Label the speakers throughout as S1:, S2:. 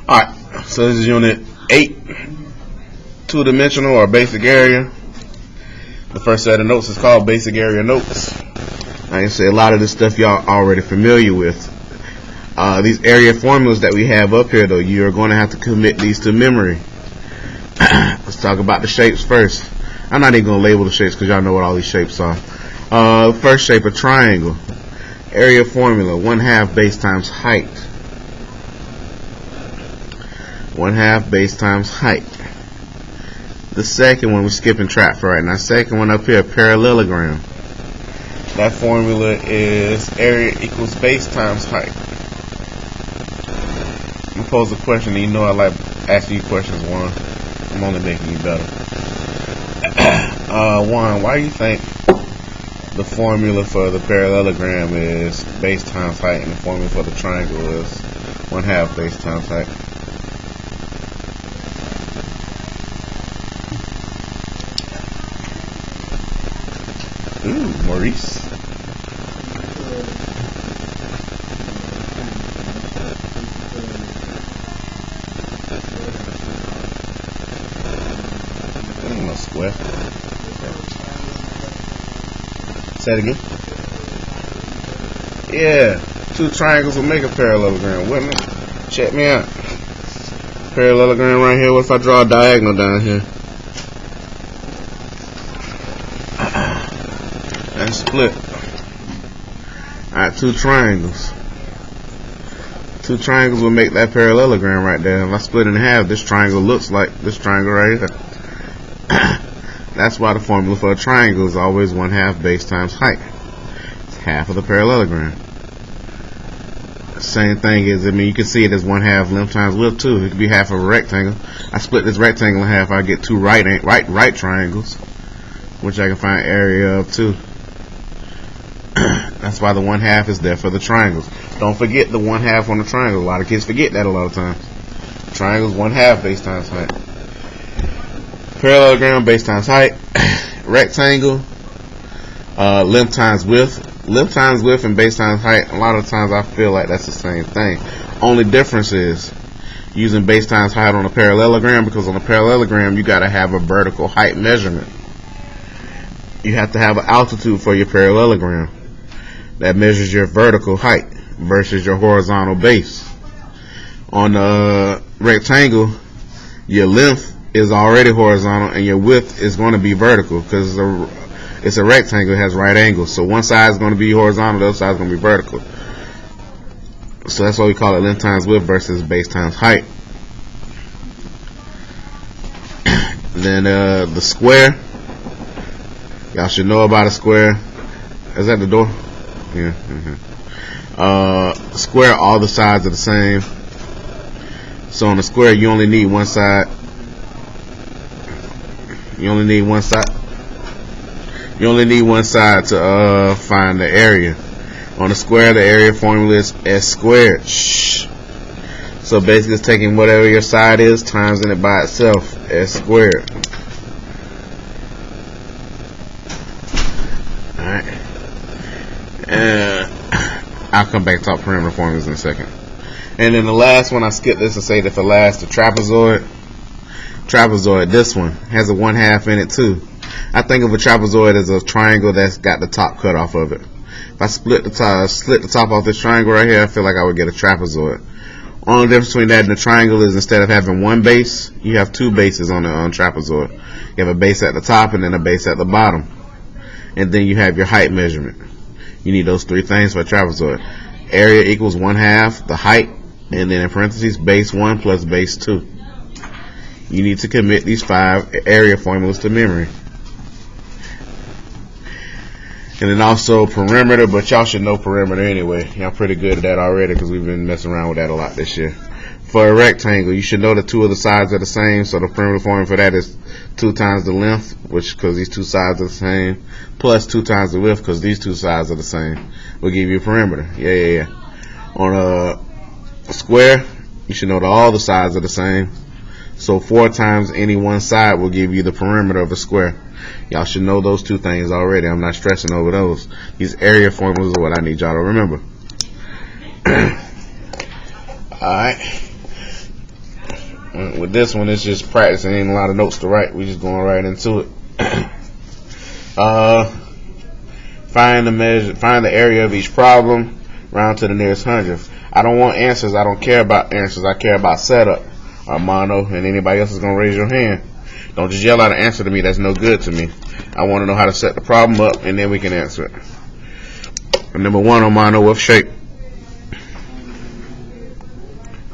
S1: Alright, so this is unit 8, two-dimensional or basic area. The first set of notes is called basic area notes. I can say a lot of this stuff y'all already familiar with. These area formulas that we have up here, though, you're going to have to commit these to memory. Let's talk about the shapes first. I'm not even going to label the shapes because y'all know what all these shapes are. First shape, a triangle. Area formula, 1/2 base times height. 1/2 base times height. The second one, we're skipping track for right now. Second one up here, parallelogram. That formula is area equals base times height. I'm going to pose a question, and you know I like asking you questions, Juan. I'm only making you better. Juan, why do you think the formula for the parallelogram is base times height and the formula for the triangle is 1/2 base times height? Ooh, Maurice. That ain't no square. Say it again. Yeah, two triangles will make a parallelogram, wouldn't it? Check me out. Parallelogram right here. What if I draw a diagonal down here? And split. Alright, two triangles. Two triangles will make that parallelogram right there. If I split it in half, this triangle looks like this triangle right here. That's why the formula for a triangle is always 1/2 base times height. It's half of the parallelogram. Same thing is, you can see it as 1/2 length times width too. It could be half of a rectangle. I split this rectangle in half, I get two right triangles, which I can find area of too. That's why the 1/2 is there for the triangles. Don't forget the 1/2 on the triangle. A lot of kids forget that a lot of times. Triangles 1/2 base times height. Parallelogram base times height. Rectangle length times width. Length times width and base times height. A lot of times I feel like that's the same thing. Only difference is using base times height on a parallelogram, because on a parallelogram you got to have a vertical height measurement. You have to have an altitude for your parallelogram that measures your vertical height versus your horizontal base. On a rectangle, your length is already horizontal and your width is going to be vertical because it's a rectangle, it has right angles. So one side is going to be horizontal, the other side is going to be vertical. So that's why we call it length times width versus base times height. Then the square. Y'all should know about a square. Is that the door? Yeah. Square, all the sides are the same. So on the square, you only need one side. You only need one side. You only need one side to find the area. On the square, the area formula is s squared. Shh. So basically, it's taking whatever your side is, times it by itself, s squared. I'll come back and talk perimeter formulas in a second. And then the last one, I skipped this to say that the last, the trapezoid. Trapezoid, this one has a 1/2 in it too. I think of a trapezoid as a triangle that's got the top cut off of it. If I split the top off this triangle right here, I feel like I would get a trapezoid. Only difference between that and the triangle is instead of having one base, you have two bases on the trapezoid. You have a base at the top and then a base at the bottom. And then you have your height measurement. You need those three things for a trapezoid. Area equals 1/2, the height, and then in parentheses, base 1 plus base 2. You need to commit these 5 area formulas to memory. And then also perimeter, but y'all should know perimeter anyway. Y'all pretty good at that already because we've been messing around with that a lot this year. For a rectangle, you should know that 2 of the sides are the same, so the perimeter formula for that is 2 times the length, which because these 2 sides are the same, plus 2 times the width because these 2 sides are the same. Will give you a perimeter. Yeah. On a square, you should know that all the sides are the same. So 4 times any one side will give you the perimeter of a square. Y'all should know those 2 things already. I'm not stressing over those. These area formulas are what I need y'all to remember. Alright. With this one, it's just practicing. Ain't a lot of notes to write. We just going right into it. Find the area of each problem, round to the nearest hundredth. I don't want answers. I don't care about answers. I care about setup. Armando and anybody else is gonna raise your hand. Don't just yell out an answer to me. That's no good to me. I want to know how to set the problem up, and then we can answer it. Number 1, Armando, what shape?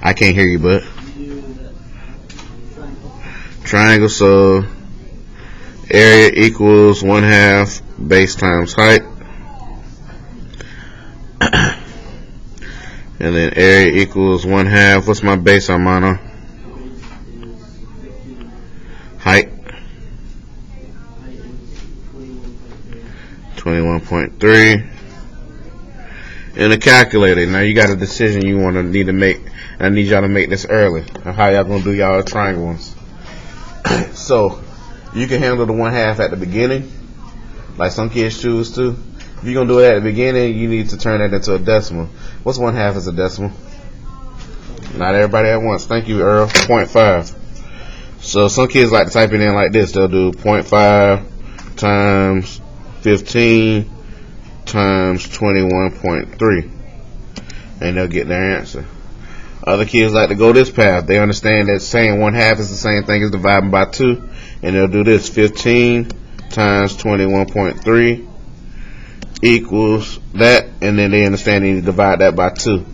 S1: I can't hear you, bud. Triangle, so area equals 1/2 base times height. And then area equals 1/2. What's my base, Armando? Height. 21.3. And a calculator. Now you got a decision you need to make. I need y'all to make this early. How y'all gonna do y'all triangle ones? So you can handle the 1/2 at the beginning, like some kids choose to. If you're gonna do it at the beginning, you need to turn that into a decimal. What's 1/2 as a decimal? Not everybody at once. Thank you, Earl. 0.5. So some kids like to type it in like this. They'll do 0.5 times 15 times 21.3, and they'll get their answer. Other kids like to go this path. They understand that saying 1/2 is the same thing as dividing by 2, and they'll do this: 15 times 21.3 equals that, and then they understand they need to divide that by 2,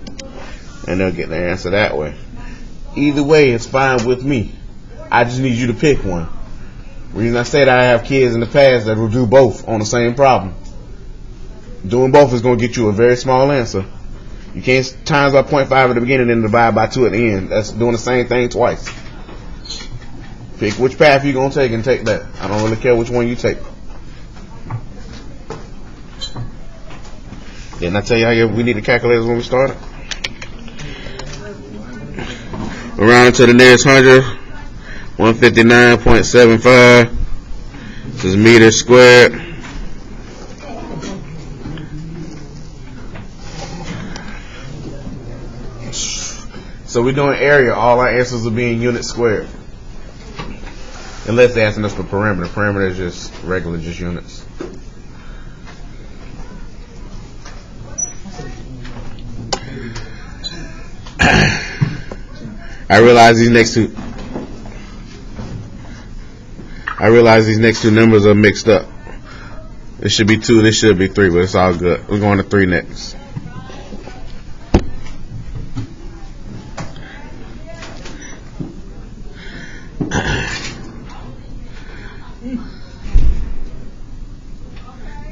S1: and they'll get their answer that way. Either way, it's fine with me. I just need you to pick one. The reason I said I have kids in the past that will do both on the same problem. Doing both is going to get you a very small answer. You can't times by 0.5 at the beginning and divide by 2 at the end. That's doing the same thing twice. Pick which path you're going to take and take that. I don't really care which one you take. Didn't I tell you we need the calculators when we started? Around to the nearest hundred. 159.75. This is meters squared. So we're doing area. All our answers will be in units squared. Unless they're asking us for perimeter. Perimeter is just regular, just units. I realize these next two numbers are mixed up. It should be 2, this should be 3, but it's all good. We're going to 3 next.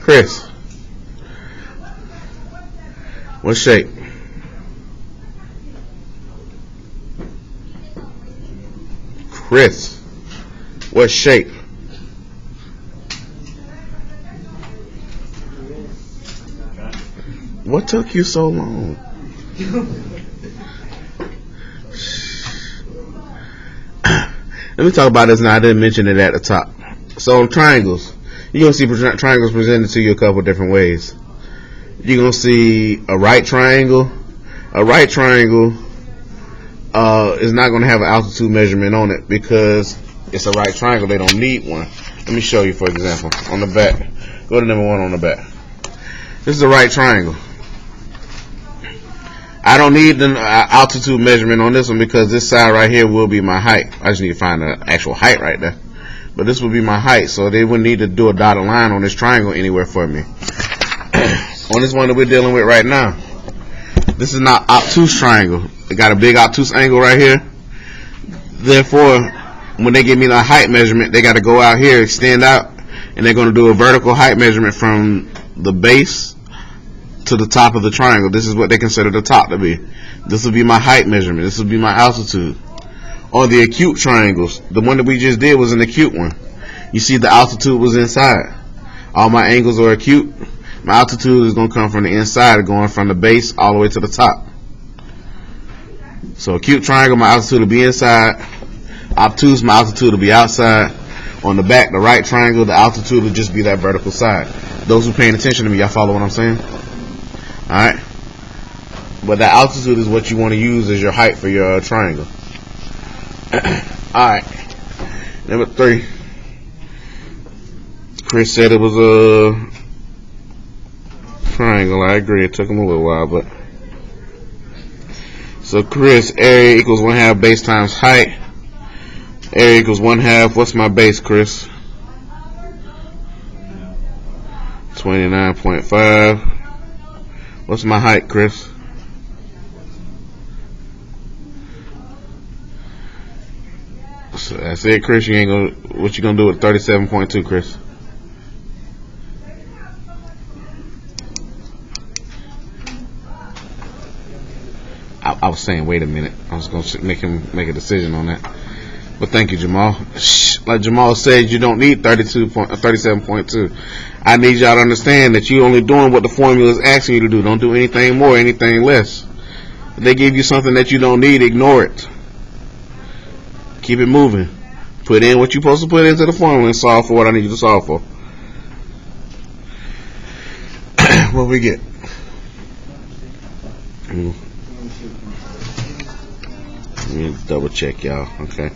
S1: Chris, what shape? Chris, what shape? What took you so long? Let me talk about this now. I didn't mention it at the top. So triangles. You're going to see triangles presented to you a couple different ways. You're going to see a right triangle. A right triangle is not going to have an altitude measurement on it because it's a right triangle. They don't need one. Let me show you, for example, on the back. Go to number 1 on the back. This is a right triangle. I don't need the altitude measurement on this one because this side right here will be my height. I just need to find the actual height right there. But this would be my height, so they wouldn't need to do a dotted line on this triangle anywhere for me. On this one that we're dealing with right now, this is not obtuse triangle. It got a big obtuse angle right here. Therefore, when they give me the height measurement, they got to go out here, extend out, and they're going to do a vertical height measurement from the base to the top of the triangle. This is what they consider the top to be. This will be my height measurement. This will be my altitude. On the acute triangles, the one that we just did was an acute one. You see the altitude was inside. All my angles are acute. My altitude is going to come from the inside, going from the base all the way to the top. So acute triangle, my altitude will be inside. Obtuse, my altitude will be outside. On the back, the right triangle, the altitude will just be that vertical side. Those who are paying attention to me, y'all follow what I'm saying? Alright? But that altitude is what you want to use as your height for your triangle. Alright. Number 3. Chris said it was a triangle. I agree. It took him a little while, but. So, Chris, area equals 1/2 base times height. Area equals 1/2. What's my base, Chris? 29.5. What's my height, Chris? So that's it, Chris. You ain't gonna. What you gonna do with 37.2, Chris? I was saying, wait a minute. I was gonna make a decision on that. But thank you, Jamal. Like Jamal said, you don't need 37.2. I need y'all to understand that you're only doing what the formula is asking you to do. Don't do anything more, anything less. If they give you something that you don't need, ignore it. Keep it moving. Put in what you're supposed to put into the formula and solve for what I need you to solve for. What we get? Let me double check, y'all. Okay.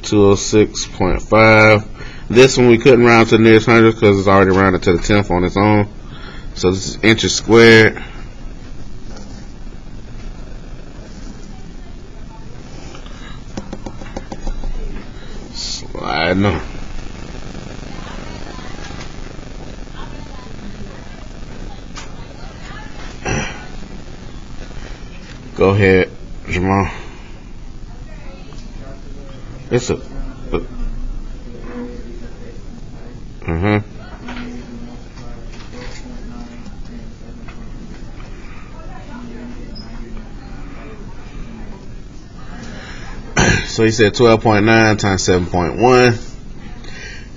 S1: 206.5. This one we couldn't round to the nearest hundred because it's already rounded to the 10th on its own. So this is inches squared. Sliding on. Go ahead, Jamal. It's a. So he said 12.9 times 7.1.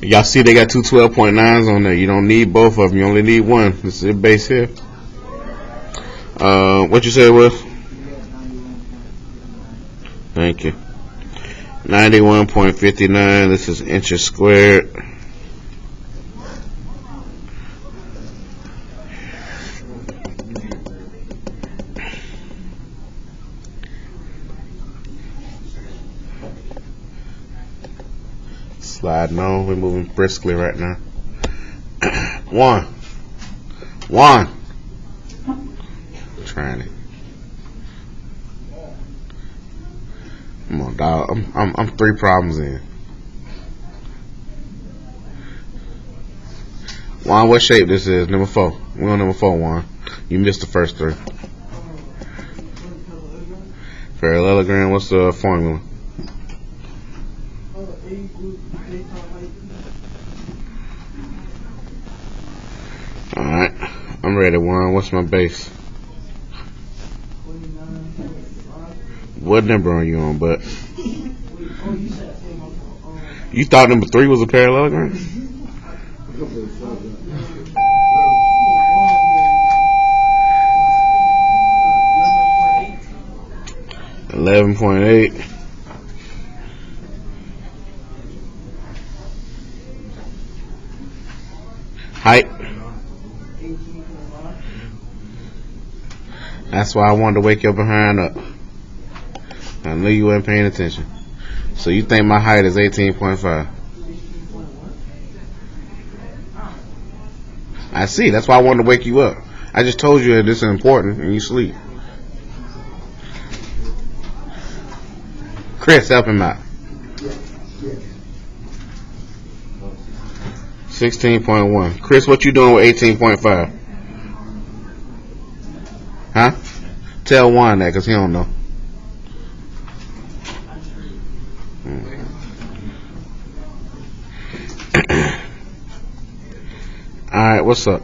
S1: Y'all see they got two 12.9s on there. You don't need both of them. You only need one. This is the base here. What you said was? Thank you. 91.59. This is inches squared. Sliding on. We're moving briskly right now. One. Trying it. Come on, dog. I'm 3 problems in. Juan, what shape this is? Number 4. We're on number 4, Juan. You missed the first 3. Parallelogram. What's the formula? Alright. I'm ready, Juan. What's my base? What number are you on, bud? You thought number 3 was a parallelogram? 11.8. Height. That's why I wanted to wake your behind up. I knew you weren't paying attention. So you think my height is 18.5? I see. That's why I wanted to wake you up. I just told you that this is important and you sleep. Chris, help him out. 16.1. Chris, what you doing with 18.5? Huh? Tell Juan that because he don't know. Alright, what's up?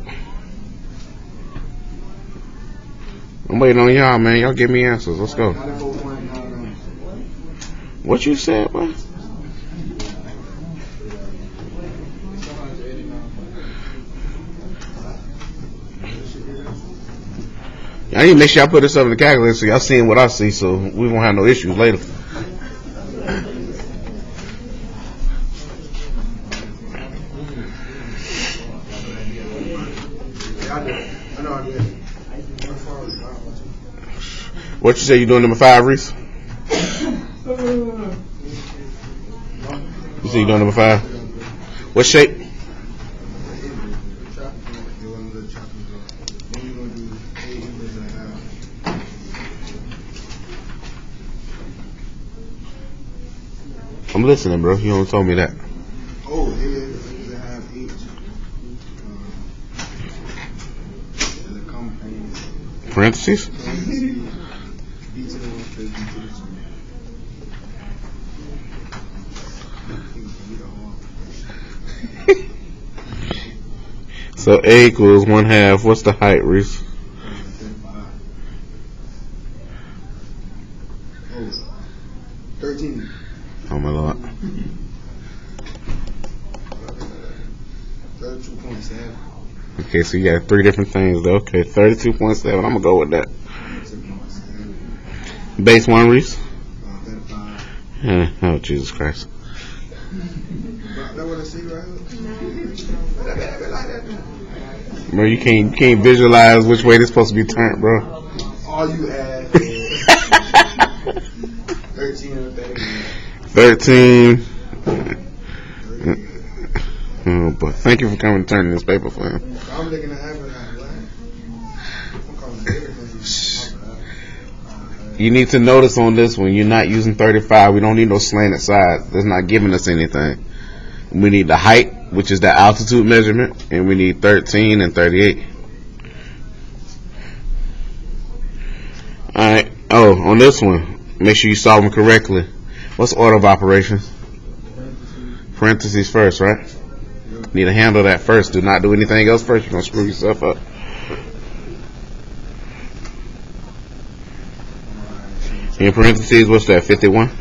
S1: I'm waiting on y'all, man. Y'all give me answers. Let's go. What you said, man? I need to make sure I put this up in the calculator so y'all seeing what I see so we won't have no issues later. What you say you doing number 5, Reese? You see you doing number 5? What shape? I'm listening, bro. You only told me that.
S2: Oh, they have each.
S1: Parentheses? So A equals 1/2. What's the height, Reese?
S2: 13.
S1: Oh my lord.
S2: 32.7.
S1: Okay, so you got 3 different things though. Okay, 32.7. I'm gonna go with that. Base 1, Reese?
S2: 35.
S1: Oh, Jesus Christ.
S2: That what I see right here?
S1: Bro, you can't visualize which way this supposed to be turned, bro.
S2: All you add is 13 or 30.
S1: 13. Oh, but thank you for coming and turning this paper for him.
S2: I'm looking at having that line. I'm calling everything.
S1: You need to notice on this one, you're not using 35. We don't need no slanted sides. That's not giving us anything. We need the height, which is the altitude measurement, and we need 13 and 38. Alright. Oh, on this one, make sure you solve them correctly. What's order of operations? Parentheses first, right? Need to handle that first. Do not do anything else first. You're going to screw yourself up. In parentheses, what's that, 51?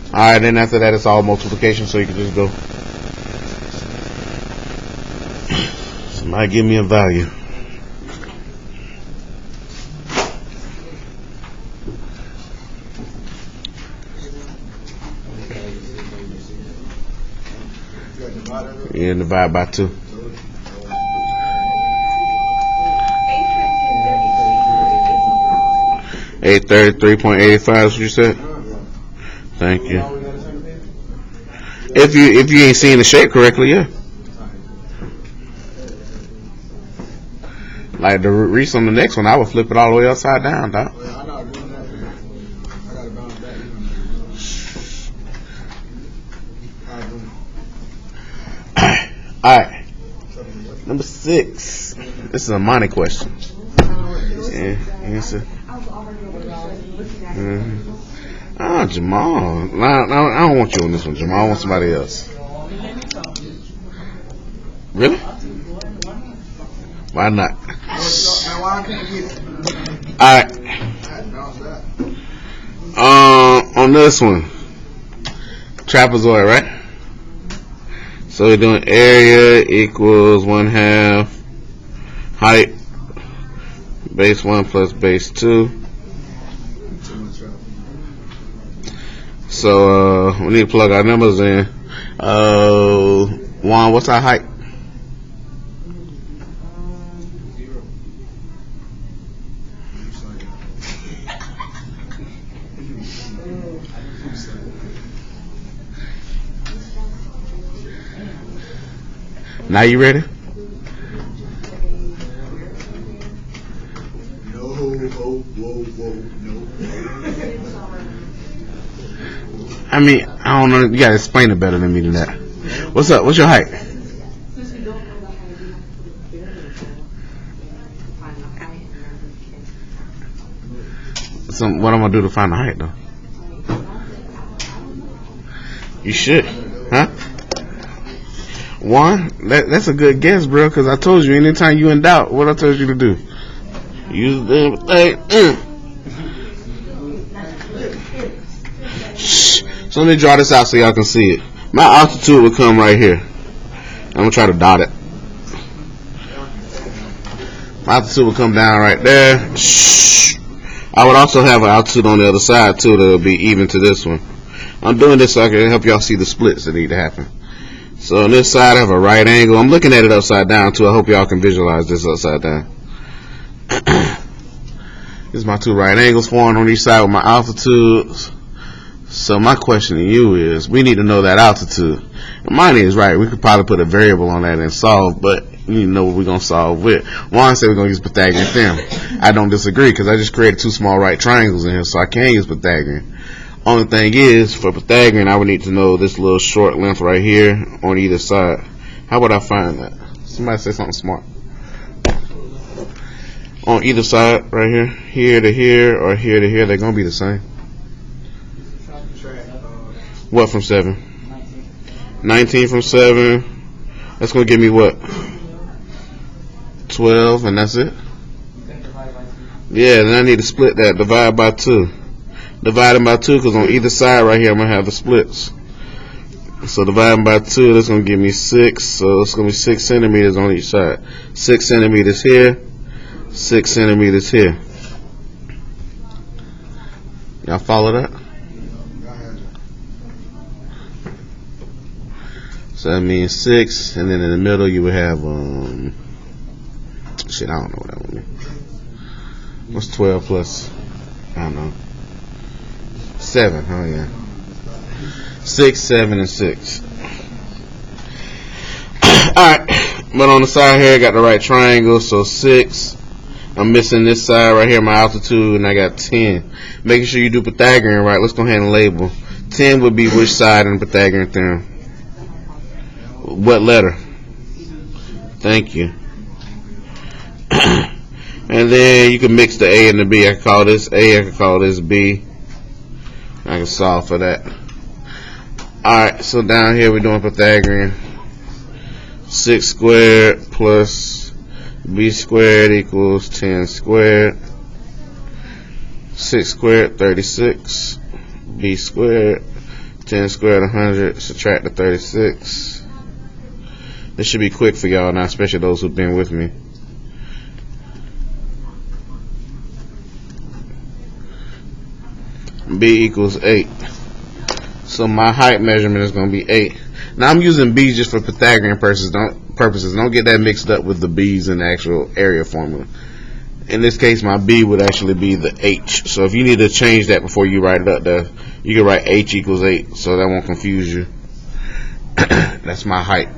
S1: Alright, then after that, it's all multiplication, so you can just go. Somebody give me a value. Yeah, divide by 2. 833.85 is what you said? Thank you. If you ain't seeing the shape correctly, yeah. Like the Reese on the next one, I would flip it all the way upside down, dog. Alright. Number 6. This is a money question. Yeah, answer. Ah, Jamal. No, I don't want you on this one, Jamal. I want somebody else. Really? Why not? Alright. On this one, trapezoid, right? So we're doing area equals 1/2 height, base 1 plus base 2. So we need to plug our numbers in. 1, what's our height?
S2: 0.
S1: Now you ready?
S2: No.
S1: I mean, I don't know. You gotta explain it better than me than that. What's up? What's your height? What I'm gonna do to find the height, though? You should, huh? 1? That's a good guess, bro. Because I told you, anytime you in doubt, what I told you to do? Use the thing. Shh. So let me draw this out so y'all can see it. My altitude will come right here. I'm gonna try to dot it. My altitude will come down right there. Shh. I would also have an altitude on the other side too that'll be even to this one. I'm doing this so I can help y'all see the splits that need to happen. So on this side I have a right angle. I'm looking at it upside down too. I hope y'all can visualize this upside down. This is my 2 right angles forming on each side with my altitudes. So my question to you is, we need to know that altitude. Mine is right. We could probably put a variable on that and solve, but you need to know what we're going to solve with. Juan said we're going to use Pythagorean theorem. I don't disagree because I just created two small right triangles in here, so I can use Pythagorean. Only thing is, for Pythagorean, I would need to know this little short length right here on either side. How would I find that? Somebody say something smart. On either side, right here, here to here, or here to here, they're going to be the same. What from 7? 19 from 7. That's going to give me what? 12, and that's it? Yeah, then I need to split that. Divide by 2. Dividing by 2, because on either side right here, I'm going to have the splits. So dividing by 2, that's going to give me 6. So it's going to be 6 centimeters on each side. 6 centimeters here. 6 centimeters here. Y'all follow that? So that means 6, and then in the middle you would have shit, I don't know what that would mean. What's 12 plus? I don't know. 7. Oh yeah. 6, 7, and 6. Alright, but on the side here I got the right triangle, so 6. I'm missing this side right here, my altitude, and I got 10. Making sure you do Pythagorean right. Let's go ahead and label. 10 would be which side in the Pythagorean theorem? What letter? Thank you. And then you can mix the A and the B. I can call this A, I can call this B. I can solve for that. Alright, so down here we're doing Pythagorean. 6 squared plus B squared equals 10 squared. 6 squared, 36. B squared, 10 squared, 100. Subtract the 36. This should be quick for y'all now, especially those who've been with me. B equals 8. So my height measurement is going to be 8. Now I'm using B just for Pythagorean purposes. Don't get that mixed up with the B's in the actual area formula. In this case, my B would actually be the H. So if you need to change that before you write it up there, you can write H equals 8, so that won't confuse you. That's my height.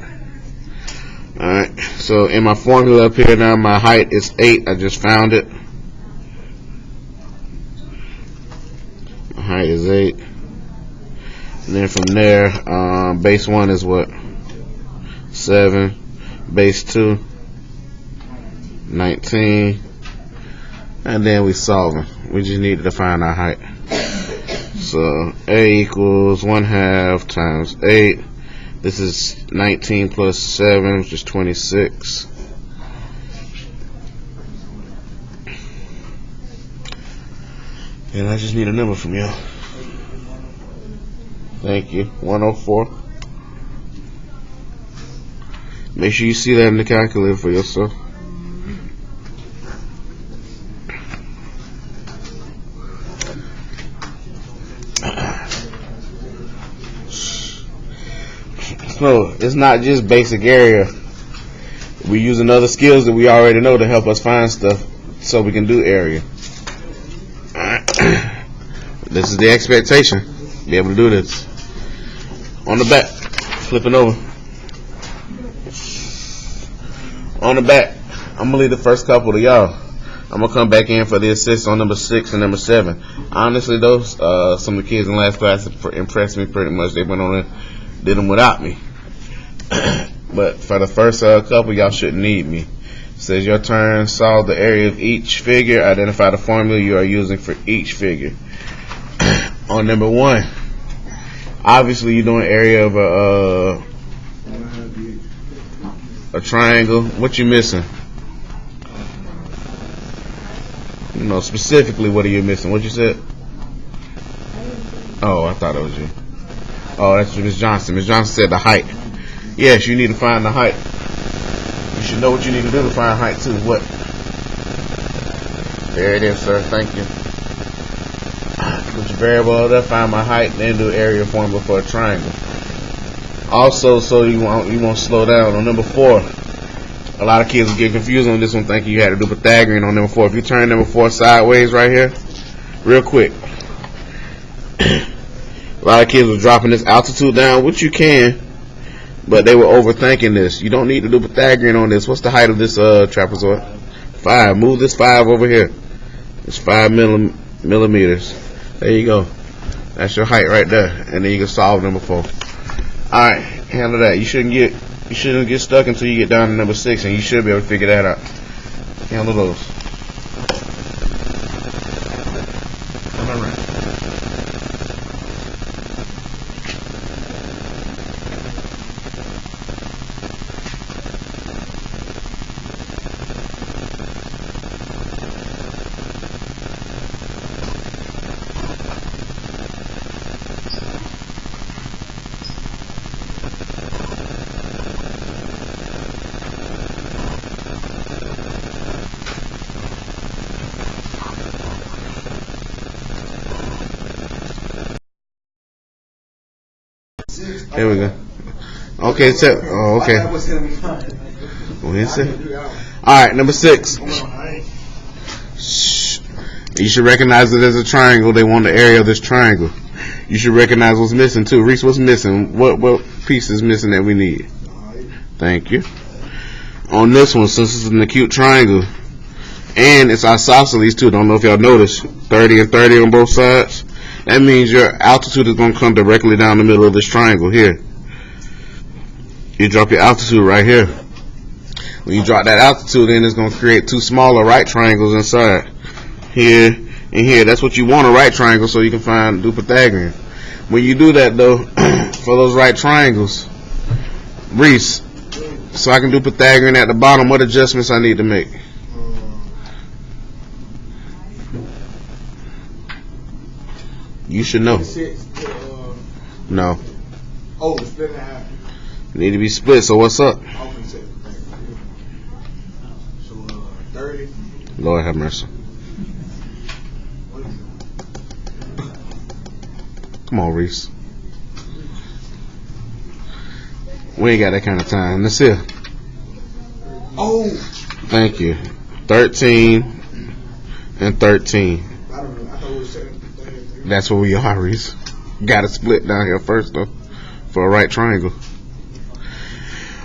S1: Alright, so in my formula up here now, my height is 8. I just found it. My height is 8. And then from there, base 1 is what? 7. Base 2, 19. And then we solving. We just need to find our height. So A equals 1/2 times 8. This is 19 plus 7, which is 26. And I just need a number from y'all. Thank you. 104. Make sure you see that in the calculator for yourself. So it's not just basic area. We're using other skills that we already know to help us find stuff so we can do area. Alright. This is the expectation. Be able to do this. On the back. Flipping over. On the back. I'm going to leave the first couple to y'all. I'm going to come back in for the assist on number 6 and number 7. Honestly, those some of the kids in last class impressed me pretty much. They went on and did them without me. But for the first couple, y'all shouldn't need me. It says your turn, solve the area of each figure, identify the formula you are using for each figure. On number 1, obviously you're doing area of a triangle. What you missing? You know, specifically, what are you missing? What you said? Oh, I thought it was you. Oh, that's Ms. Johnson. Ms. Johnson said the height. Yes, you need to find the height. You should know what you need to do to find height too. What? There it is, sir. Thank you. Put your variable there, find my height, then do area formula for a triangle. Also, so you won't slow down. On number 4, a lot of kids will get confused on this one, thinking you had to do Pythagorean on number 4. If you turn number 4 sideways right here, real quick, A lot of kids were dropping this altitude down, which you can, but they were overthinking this. You don't need to do Pythagorean on this. What's the height of this trapezoid? 5. Move this 5 over here. It's 5 millimeters. There you go. That's your height right there, and then you can solve number 4. All right, handle that. You shouldn't get stuck until you get down to number 6, and you should be able to figure that out. Handle those. All right. Here we go. Okay, so okay. All right, number 6. Shh. You should recognize it as a triangle. They want the area of this triangle. You should recognize what's missing too. Reese, what's missing? What piece is missing that we need? Thank you. On this one, since it's an acute triangle, and it's isosceles too. Don't know if y'all noticed. 30 and 30 on both sides. That means your altitude is going to come directly down the middle of this triangle here. You drop your altitude right here. When you drop that altitude in, it's going to create 2 smaller right triangles inside. Here and here. That's what you want, a right triangle, so you can do Pythagorean. When you do that, though, for those right triangles, Reese, so I can do Pythagorean at the bottom, what adjustments I need to make? You should know. No.
S2: Oh, split in half.
S1: Need to be split, so what's up?
S2: So, 30.
S1: Lord have mercy. Come on, Reese. We ain't got that kind of time. Let's see.
S2: Oh.
S1: Thank you. 13 and 13.
S2: I don't know. I thought we were setting.
S1: That's where we are, Reese. Got to split down here first, though, for a right triangle.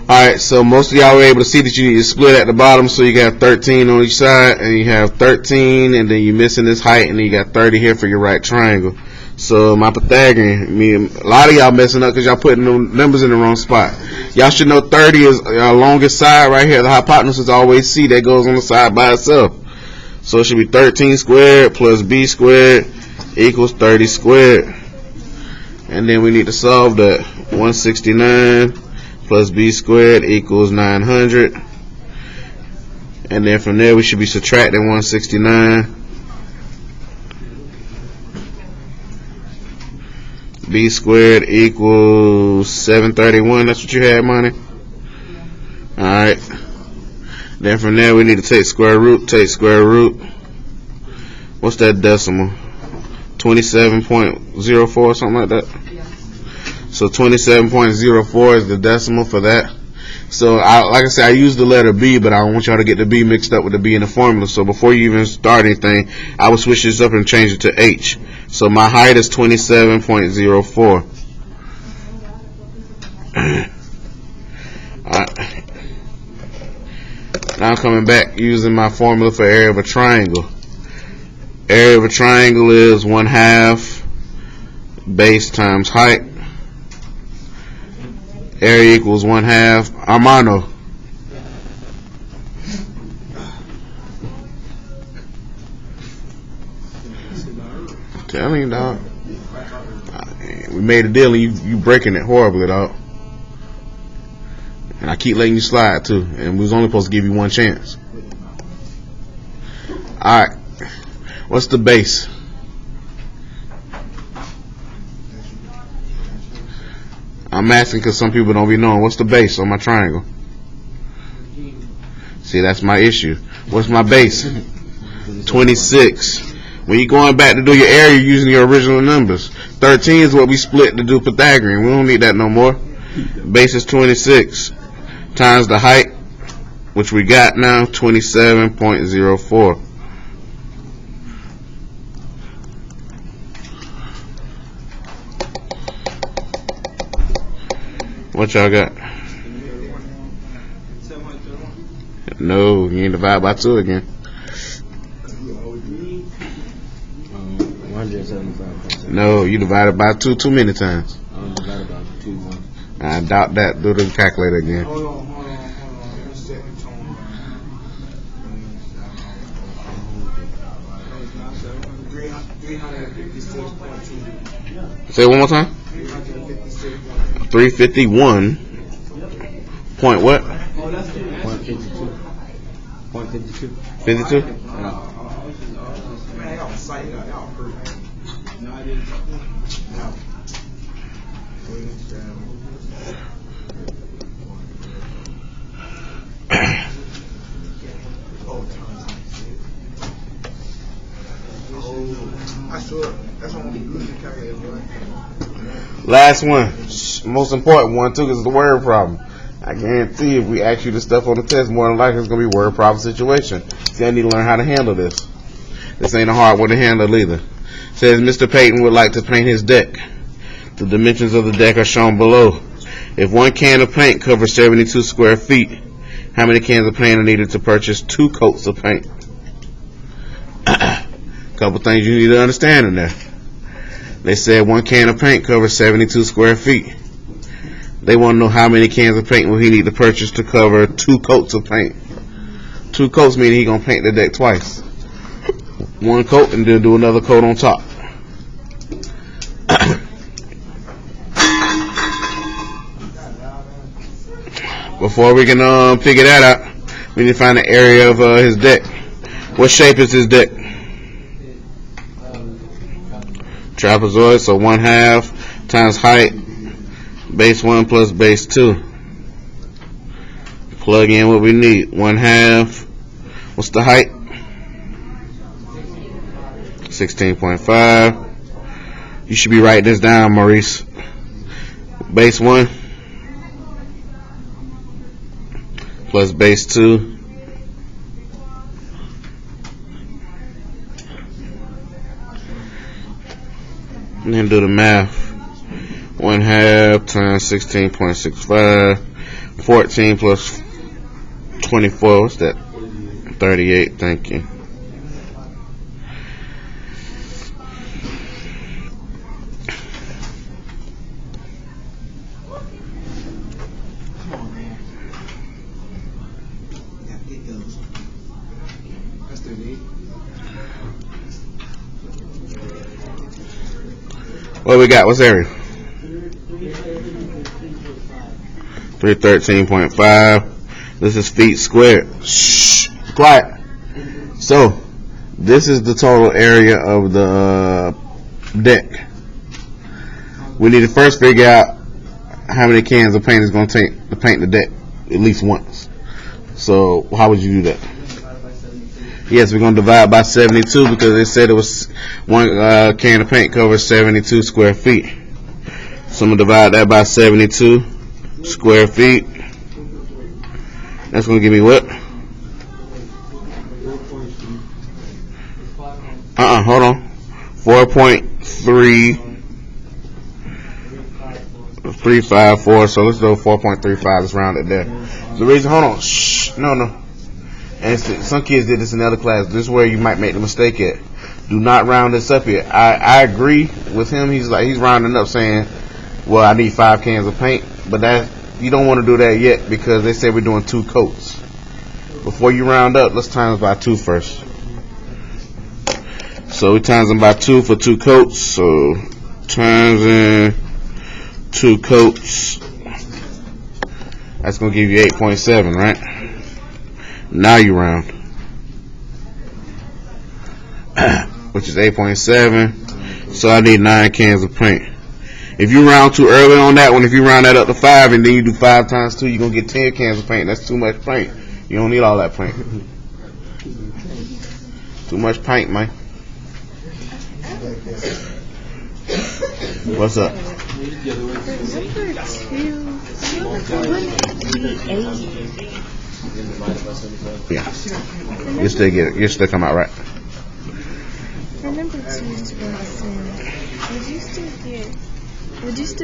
S1: Alright, so most of y'all were able to see that you need to split at the bottom, so you got 13 on each side, and you have 13, and then you're missing this height, and then you got 30 here for your right triangle. So my Pythagorean, a lot of y'all messing up because y'all putting the numbers in the wrong spot. Y'all should know 30 is our longest side right here. The hypotenuse is always C. That goes on the side by itself. So it should be 13 squared plus B squared equals 30 squared. And then we need to solve that. 169 plus B squared equals 900. And then from there we should be subtracting 169. B squared equals 731. That's what you had, Monty? Alright. Then from there we need to take square root. Take square root. What's that decimal? 27.04 or something like that?
S3: Yeah.
S1: So 27.04 is the decimal for that. So like I said, I used the letter B, but I don't want y'all to get the B mixed up with the B in the formula. So before you even start anything, I would switch this up and change it to H. So my height is 27.04. Alright. Now I'm coming back using my formula for area of a triangle. Area of a triangle is 1/2 base times height. Area equals 1/2 Armano. Telling you, dog. We made a deal and you breaking it horribly, dog. And I keep letting you slide too. And we was only supposed to give you one chance. Alright. What's the base? I'm asking because some people don't be knowing. What's the base on my triangle? See, that's my issue. What's my base? 26. When you're going back to do your area, you're using your original numbers. 13 is what we split to do Pythagorean. We don't need that no more. Base is 26 times the height, which we got now, 27.04. What y'all got? No, you ain't divide by 2 again.
S3: 175%.
S1: No, you divided by 2 too many times.
S3: Divided by 2 1.
S1: I doubt that. Do the calculator again.
S2: Hold on. Let me set the tone. 356.2.
S1: Say it one more time.
S2: 356.
S1: 351. Point what?
S3: 0.52. 0.52.
S1: 52?
S2: Man, y'all sight, y'all perfect. I swear, that's what I'm using to calculate, boy.
S1: Last one. Most important one, too, because it's the word problem. I guarantee if we ask you the stuff on the test, more than likely it's going to be word problem situation. So I need to learn how to handle this. This ain't a hard one to handle either. Says Mr. Payton would like to paint his deck. The dimensions of the deck are shown below. If 1 can of paint covers 72 square feet, how many cans of paint are needed to purchase 2 coats of paint? Couple things you need to understand in there. They said 1 can of paint covers 72 square feet. They want to know how many cans of paint will he need to purchase to cover 2 coats of paint. 2 coats meaning he gonna paint the deck twice. 1 coat and then do another coat on top. Before we can figure that out, we need to find the area of his deck. What shape is his deck? Trapezoid, so 1/2 times height, base 1 plus base 2. Plug in what we need. 1/2. What's the height? 16.5. You should be writing this down, Maurice. Base 1 plus base 2. And then do the math. 1/2 times 16.65. 14 plus 24. What's that? 38. Thank you. What we got? What's area? 313.5. This is feet squared. Shh. Quiet. So, this is the total area of the deck. We need to first figure out how many cans of paint is going to take to paint the deck at least once. So, how would you do that? Yes, we're going to divide by 72 because they said it was 1 can of paint covers 72 square feet. So I'm going to divide that by 72 square feet. That's going to give me what? Hold on. 4.354. So let's do 4.35. Let's round it there. The reason, hold on. Shh. No. And some kids did this in other class. This is where you might make the mistake at. Do not round this up here. I agree with him. He's rounding up saying, well, I need 5 cans of paint. But that you don't want to do that yet because they say we're doing 2 coats. Before you round up, let's times by 2 first. So we times them by 2 for 2 coats. So times in 2 coats. That's going to give you 8.7, right? Now you round, which is 8.7. So I need 9 cans of paint. If you round too early on that one, if you round that up to 5 and then you do 5 times 2, you're going to get 10 cans of paint. That's too much paint. You don't need all that paint. Too much paint, man. What's up? Yeah. You still get it. You still come out right.
S4: For number 2 is 1. Would you still